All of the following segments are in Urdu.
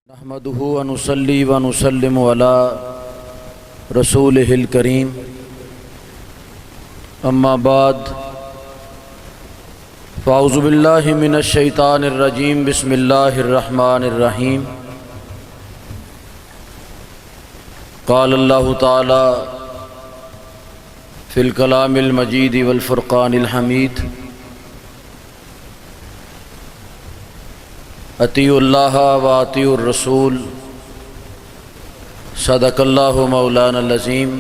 نحمده ونصلي ونسلم على رسوله الكريم اما بعد فاعوذ بالله من الشیطان الرجیم بسم اللہ الرحمن الرحیم قال اللہ تعالی فی الکلام المجید والفرقان الحمید اطیعوا اللہ و اطیعوا الرسول صدق اللہ مولانا العظیم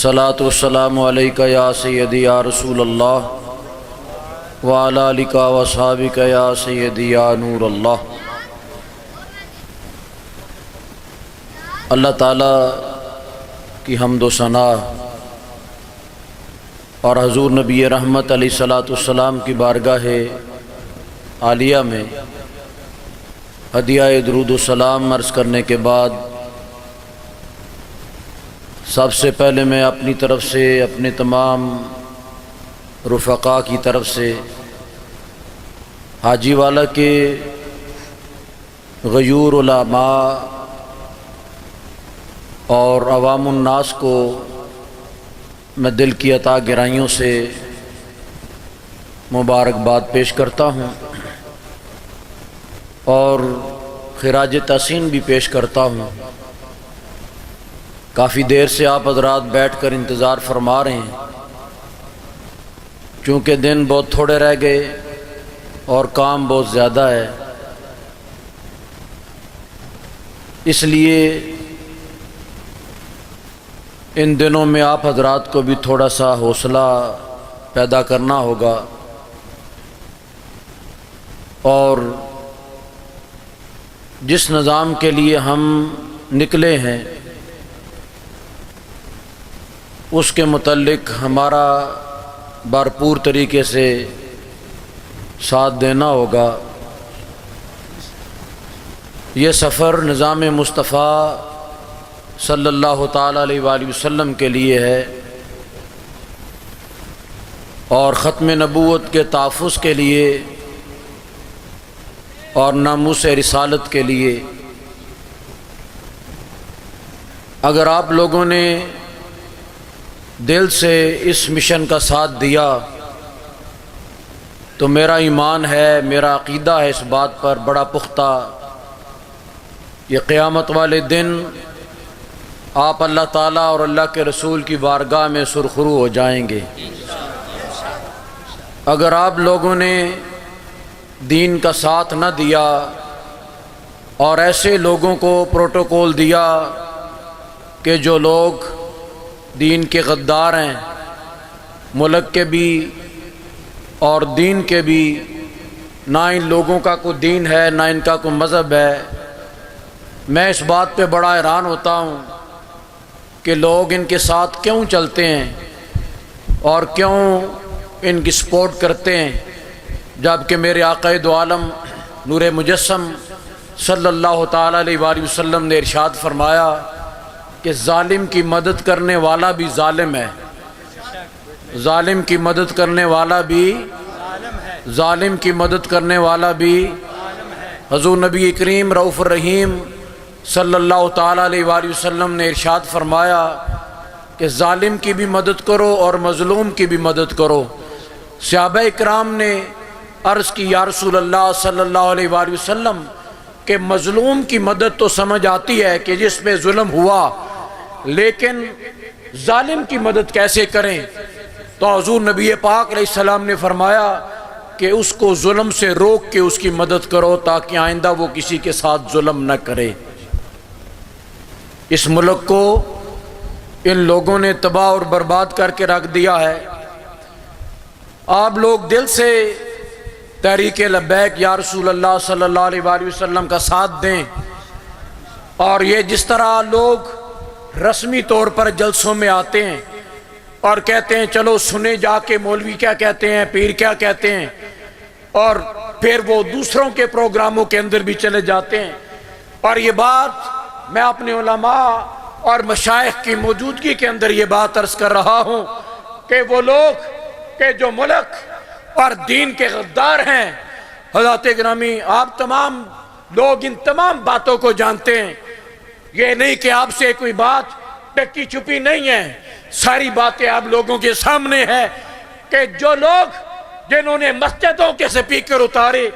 صلاۃ والسلام علیک یا سیدی یا رسول اللہ وعلی آلک و اصحابک یا سیدی یا نور اللہ۔ اللہ تعالیٰ کی حمد و ثنا اور حضور نبی رحمت علیہ الصلاۃ والسلام کی بارگاہ عالیہ میں ہدیہ درود و سلام عرض کرنے کے بعد سب سے پہلے میں اپنی طرف سے اپنے تمام رفقاء کی طرف سے حاجی والا کے غیور علماء اور عوام الناس کو میں دل کی عطا گرائیوں سے مبارکباد پیش کرتا ہوں اور خراج تحسین بھی پیش کرتا ہوں۔ کافی دیر سے آپ حضرات بیٹھ کر انتظار فرما رہے ہیں، چونکہ دن بہت تھوڑے رہ گئے اور کام بہت زیادہ ہے، اس لیے ان دنوں میں آپ حضرات کو بھی تھوڑا سا حوصلہ پیدا کرنا ہوگا اور جس نظام کے لیے ہم نکلے ہیں اس کے متعلق ہمارا بھرپور طریقے سے ساتھ دینا ہوگا۔ یہ سفر نظام مصطفیٰ صلی اللہ تعالیٰ علیہ وآلہ وسلم کے لیے ہے اور ختم نبوت کے تحفظ کے لیے اور ناموس رسالت کے لیے۔ اگر آپ لوگوں نے دل سے اس مشن کا ساتھ دیا تو میرا ایمان ہے، میرا عقیدہ ہے اس بات پر بڑا پختہ، یہ قیامت والے دن آپ اللہ تعالیٰ اور اللہ کے رسول کی بارگاہ میں سرخرو ہو جائیں گے۔ اگر آپ لوگوں نے دین کا ساتھ نہ دیا اور ایسے لوگوں کو پروٹوکول دیا کہ جو لوگ دین کے غدار ہیں، ملک کے بھی اور دین کے بھی، نہ ان لوگوں کا کوئی دین ہے نہ ان کا کوئی مذہب ہے، میں اس بات پہ بڑا حیران ہوتا ہوں کہ لوگ ان کے ساتھ کیوں چلتے ہیں اور کیوں ان کی سپورٹ کرتے ہیں، جبکہ میرے آقا دو عالم نور مجسم صلی اللہ تعالیٰ علیہ وآلہ وسلم نے ارشاد فرمایا کہ ظالم کی مدد کرنے والا بھی ظالم ہے، ظالم کی مدد کرنے والا بھی ظالم کی مدد کرنے والا بھی حضور نبی کریم رؤوف الرحیم صلی اللہ تعالیٰ علیہ وآلہ وسلم نے ارشاد فرمایا کہ ظالم کی بھی مدد کرو اور مظلوم کی بھی مدد کرو۔ صحابہ اکرام نے عرض کی یا رسول اللہ صلی اللہ علیہ وآلہ وسلم کہ مظلوم کی مدد تو سمجھ آتی ہے کہ جس پہ ظلم ہوا، لیکن ظالم کی مدد کیسے کریں؟ تو حضور نبی پاک علیہ السلام نے فرمایا کہ اس کو ظلم سے روک کے اس کی مدد کرو تاکہ آئندہ وہ کسی کے ساتھ ظلم نہ کرے۔ اس ملک کو ان لوگوں نے تباہ اور برباد کر کے رکھ دیا ہے۔ آپ لوگ دل سے تحریک لبیک یا رسول اللہ صلی اللہ علیہ وآلہ وسلم کا ساتھ دیں، اور یہ جس طرح لوگ رسمی طور پر جلسوں میں آتے ہیں اور کہتے ہیں چلو سنے جا کے مولوی کیا کہتے ہیں، پیر کیا کہتے ہیں، اور پھر وہ دوسروں کے پروگراموں کے اندر بھی چلے جاتے ہیں، اور یہ بات میں اپنے علماء اور مشائخ کی موجودگی کے اندر یہ بات عرض کر رہا ہوں کہ وہ لوگ کہ جو ملک اور دین کے غدار ہیں، حضرات گرامی آپ تمام لوگ ان تمام باتوں کو جانتے ہیں. یہ نہیں کہ آپ سے کوئی بات ڈکی چھپی نہیں ہے، ساری باتیں آپ لوگوں کے سامنے ہے کہ جو لوگ جنہوں نے مسجدوں کے سپیکر اتارے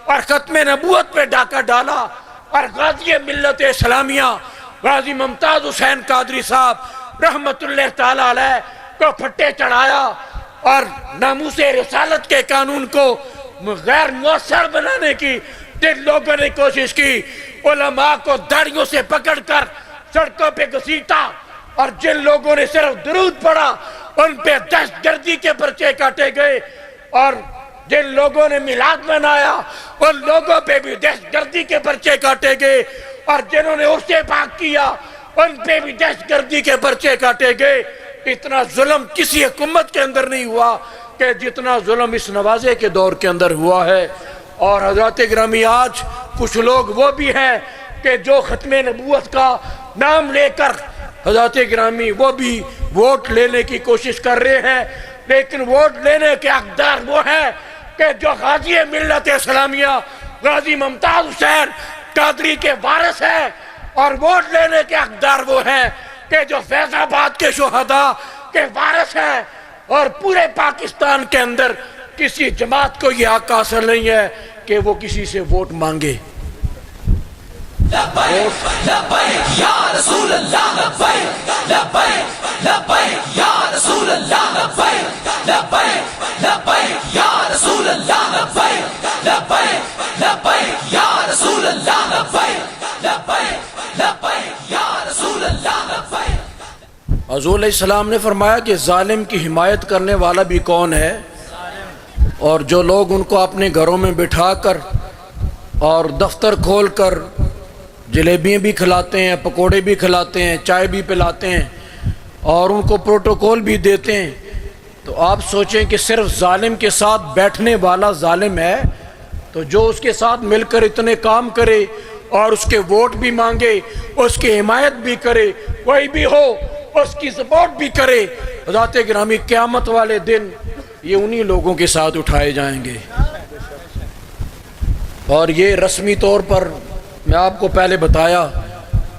اور ختم نبوت پہ ڈاکہ ڈالا اور غازی ملت اسلامیہ غازی ممتاز حسین قادری صاحب رحمت اللہ تعالی علیہ کو پھٹے چڑھایا اور ناموس رسالت کے قانون کو غیر مؤثر بنانے کی جن لوگوں نے کوشش کی، علماء کو داڑھیوں سے پکڑ کر سڑکوں پہ گھسیٹا، اور جن لوگوں نے صرف درود پڑھا ان پہ دہشت گردی کے پرچے کاٹے گئے، اور جن لوگوں نے میلاد منایا ان لوگوں پہ بھی دہشت گردی کے پرچے کاٹے گئے، اور جنہوں نے عرصے پاک کیا ان پہ بھی دہشت گردی کے پرچے کاٹے گئے. اتنا ظلم کسی حکومت کے اندر نہیں ہوا کہ جتنا ظلم اس نوازے کے دور کے اندر ہوا ہے. اور حضرات گرامی، آج کچھ لوگ وہ بھی ہیں کہ جو ختم نبوت کا نام لے کر حضرات گرامی وہ بھی ووٹ لینے کی کوشش کر رہے ہیں، لیکن ووٹ لینے کے حقدار وہ ہیں کہ جو غازی ملت اسلامیہ غازی ممتاز حسین قادری کے وارث ہیں، اور ووٹ لینے کے حقدار وہ ہیں کہ جو فیض آباد کے شہداء کے وارث ہیں. اور پورے پاکستان کے اندر کسی جماعت کو یہ حق حاصل نہیں ہے کہ وہ کسی سے ووٹ مانگے. لبیک لبیک یا رسول اللہ، لبیک لبیک لبیک یا رسول اللہ، لبیک لبیک لبیک یا رسول اللہ، لبیک لبیک لبیک یا رسول اللہ، لبیک لبیک لبیک یا رسول اللہ، لبیک. حضور علیہ السلام نے فرمایا کہ ظالم کی حمایت کرنے والا بھی کون ہے، اور جو لوگ ان کو اپنے گھروں میں بٹھا کر اور دفتر کھول کر جلیبیاں بھی کھلاتے ہیں، پکوڑے بھی کھلاتے ہیں، چائے بھی پلاتے ہیں اور ان کو پروٹوکول بھی دیتے ہیں، تو آپ سوچیں کہ صرف ظالم کے ساتھ بیٹھنے والا ظالم ہے، تو جو اس کے ساتھ مل کر اتنے کام کرے اور اس کے ووٹ بھی مانگے، اس کی حمایت بھی کرے، کوئی بھی ہو اس کی سپورٹ بھی کرے، حضرات گرامی قیامت والے دن یہ انہی لوگوں کے ساتھ اٹھائے جائیں گے. اور یہ رسمی طور پر میں آپ کو پہلے بتایا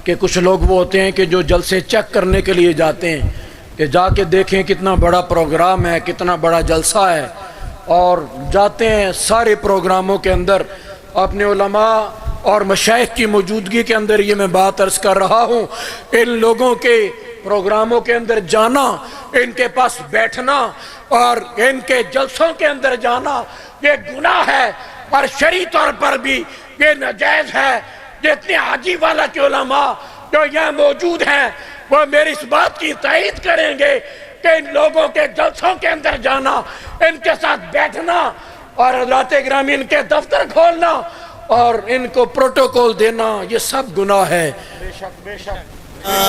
کہ کچھ لوگ وہ ہوتے ہیں کہ جو جلسے چیک کرنے کے لیے جاتے ہیں کہ جا کے دیکھیں کتنا بڑا پروگرام ہے، کتنا بڑا جلسہ ہے، اور جاتے ہیں سارے پروگراموں کے اندر اپنے علماء اور مشائخ کی موجودگی کے اندر. یہ میں بات عرض کر رہا ہوں، ان لوگوں کے پروگراموں کے اندر جانا، ان کے پاس بیٹھنا اور ان کے جلسوں کے اندر جانا یہ گناہ ہے، اور شرعی طور پر بھی یہ ناجائز ہے. جتنے حاجی والا کے علماء جو یہاں موجود ہیں وہ میری اس بات کی تائید کریں گے کہ ان لوگوں کے جلسوں کے اندر جانا، ان کے ساتھ بیٹھنا اور حضرات گرامی ان کے دفتر کھولنا اور ان کو پروٹوکول دینا یہ سب گناہ ہے. بے شک بے شک.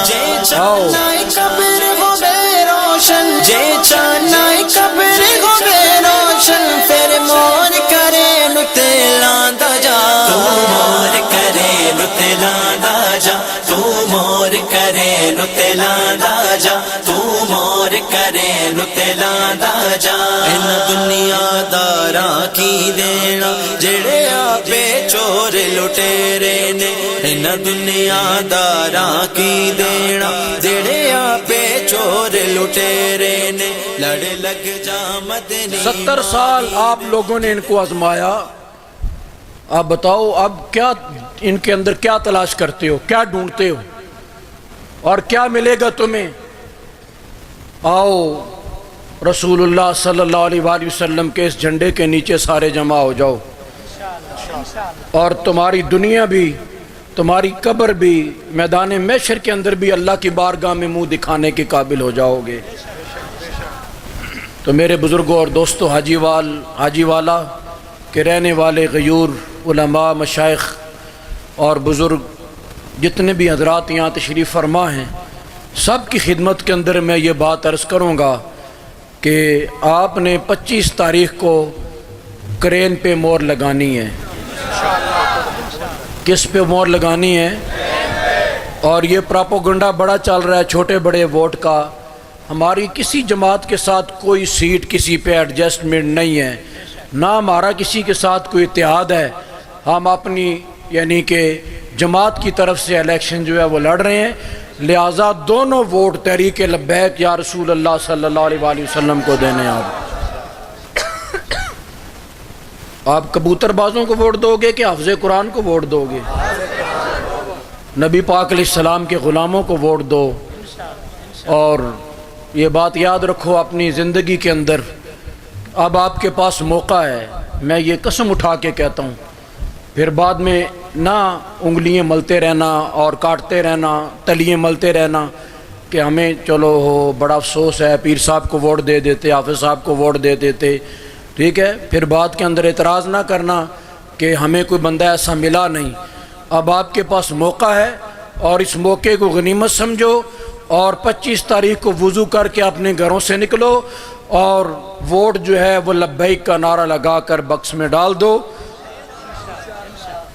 جے چانائی قبر ہو بے روشن، جے چانائی قبر ہو بے روشن، پھر مور کرے نتے لاندا جا، تو مور کرے نتے لاندا جا، تو مور کرے نتے لاندا جا، تو مور کرے نتے لاندا جا. ان دنیا داراں کی دینا جڑے آپے چور لٹیرے نے، ان دنیا داراں کی دینا جڑے آپے چور لٹیرے نے، لڑ لگ جا مدنی. 70 سال آپ لوگوں نے ان کو آزمایا، آپ بتاؤ اب کیا ان کے اندر کیا تلاش کرتے ہو، کیا ڈھونڈتے ہو اور کیا ملے گا تمہیں؟ آؤ رسول اللہ صلی اللہ علیہ وآلہ وسلم کے اس جھنڈے کے نیچے سارے جمع ہو جاؤ، اور تمہاری دنیا بھی، تمہاری قبر بھی، میدان محشر کے اندر بھی اللہ کی بارگاہ میں منہ دکھانے کے قابل ہو جاؤ گے. تو میرے بزرگوں اور دوستوں، حاجی والا کے رہنے والے غیور علماء، مشائخ اور بزرگ جتنے بھی حضرات یہاں تشریف فرما ہیں، سب کی خدمت کے اندر میں یہ بات عرض کروں گا کہ آپ نے 25 تاریخ کو کرین پہ مور لگانی ہے. کس پہ مور لگانی ہے؟ اور یہ پراپوگنڈا بڑا چل رہا ہے چھوٹے بڑے ووٹ کا. ہماری کسی جماعت کے ساتھ کوئی سیٹ کسی پہ ایڈجسٹمنٹ نہیں ہے، نہ ہمارا کسی کے ساتھ کوئی اتحاد ہے. ہم اپنی یعنی کہ جماعت کی طرف سے الیکشن جو ہے وہ لڑ رہے ہیں، لہٰذا دونوں ووٹ تحریک لبیک یا رسول اللہ صلی اللہ علیہ وآلہ وسلم کو دینے آپ کبوتر بازوں کو ووٹ دو گے کہ حافظ قرآن کو ووٹ دو گے؟ نبی پاک علیہ السلام کے غلاموں کو ووٹ دو۔ اور یہ بات یاد رکھو اپنی زندگی کے اندر، اب آپ کے پاس موقع ہے، میں یہ قسم اٹھا کے کہتا ہوں، پھر بعد میں نہ انگلیاں ملتے رہنا اور کاٹتے رہنا، تلیاں ملتے رہنا کہ ہمیں چلو ہو بڑا افسوس ہے، پیر صاحب کو ووٹ دے دیتے، حافظ صاحب کو ووٹ دے دیتے، ٹھیک ہے، پھر بات کے اندر اعتراض نہ کرنا کہ ہمیں کوئی بندہ ایسا ملا نہیں۔ اب آپ کے پاس موقع ہے اور اس موقع کو غنیمت سمجھو، اور 25 تاریخ کو وضو کر کے اپنے گھروں سے نکلو اور ووٹ جو ہے وہ لبیک کا نعرہ لگا کر بکس میں ڈال دو۔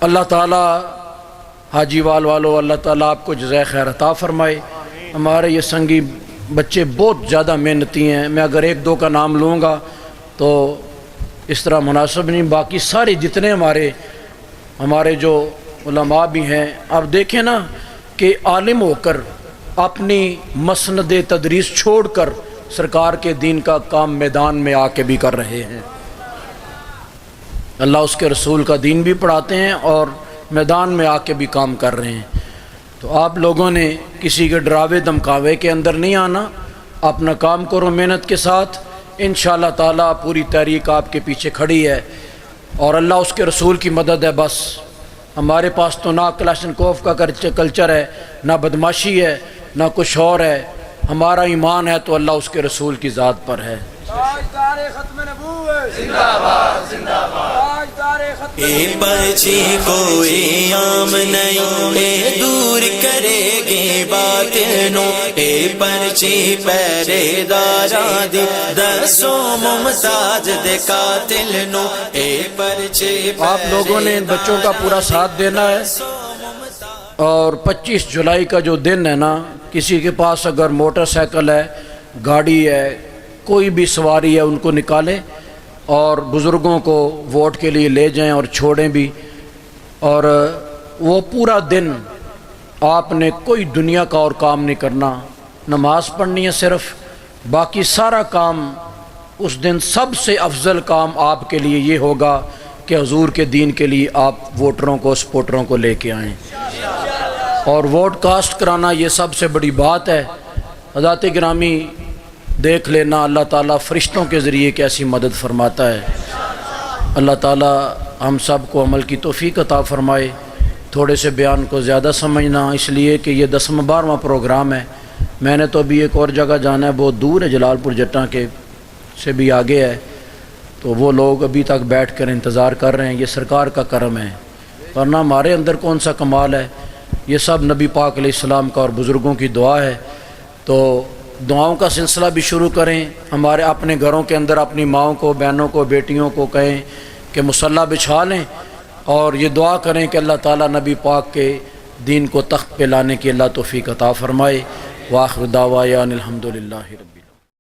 اللہ تعالیٰ حاجی والو اللہ تعالیٰ آپ کو جزائے خیر عطا فرمائے۔ ہمارے یہ سنگی بچے بہت زیادہ محنتی ہیں، میں اگر ایک دو کا نام لوں گا تو اس طرح مناسب نہیں، باقی سارے جتنے ہمارے جو علماء بھی ہیں، اب دیکھیں نا کہ عالم ہو کر اپنی مسند تدریس چھوڑ کر سرکار کے دین کا کام میدان میں آ کے بھی کر رہے ہیں۔ اللہ اس کے رسول کا دین بھی پڑھاتے ہیں اور میدان میں آ کے بھی کام کر رہے ہیں۔ تو آپ لوگوں نے کسی کے ڈراوے دھمکاوے کے اندر نہیں آنا، اپنا کام کرو محنت کے ساتھ، انشاءاللہ تعالیٰ پوری تحریک آپ کے پیچھے کھڑی ہے اور اللہ اس کے رسول کی مدد ہے۔ بس ہمارے پاس تو نہ کلاشنکوف کا کلچر ہے، نہ بدماشی ہے، نہ کچھ اور ہے، ہمارا ایمان ہے تو اللہ اس کے رسول کی ذات پر ہے۔ اے پرچی کوئی عام نہیں، اے دور کرے گی باطل نو، اے پرچی پہرے دارا دی دسوں ممتاز دے قاتل نو، اے پرچی آپ لوگوں نے ان بچوں کا پورا ساتھ دینا ہے، اور 25 جولائی کا جو دن ہے نا، کسی کے پاس اگر موٹر سائیکل ہے، گاڑی ہے، کوئی بھی سواری ہے، ان کو نکالیں اور بزرگوں کو ووٹ کے لیے لے جائیں اور چھوڑیں بھی۔ اور وہ پورا دن آپ نے کوئی دنیا کا اور کام نہیں کرنا، نماز پڑھنی ہے صرف، باقی سارا کام اس دن سب سے افضل کام آپ کے لیے یہ ہوگا کہ حضور کے دین کے لیے آپ ووٹروں کو سپورٹروں کو لے کے آئیں، اور ووٹ کاسٹ کرانا یہ سب سے بڑی بات ہے۔ حضرات گرامی دیکھ لینا اللہ تعالیٰ فرشتوں کے ذریعے کیسی مدد فرماتا ہے۔ اللہ تعالیٰ ہم سب کو عمل کی توفیق عطا فرمائے۔ تھوڑے سے بیان کو زیادہ سمجھنا، اس لیے کہ یہ 10واں 12واں پروگرام ہے، میں نے تو ابھی ایک اور جگہ جانا ہے، بہت دور ہے، جلال پور جٹاں کے سے بھی آگے ہے، تو وہ لوگ ابھی تک بیٹھ کر انتظار کر رہے ہیں۔ یہ سرکار کا کرم ہے، ورنہ ہمارے اندر کون سا کمال ہے، یہ سب نبی پاک علیہ السلام کا اور بزرگوں کی دعا ہے۔ تو دعاؤں کا سلسلہ بھی شروع کریں، ہمارے اپنے گھروں کے اندر اپنی ماؤں کو، بہنوں کو، بیٹیوں کو کہیں کہ مصلی بچھا لیں اور یہ دعا کریں کہ اللہ تعالیٰ نبی پاک کے دین کو تخت پہ لانے کی اللہ توفیق عطا فرمائے۔ وآخر دعوانا الحمدللہ رب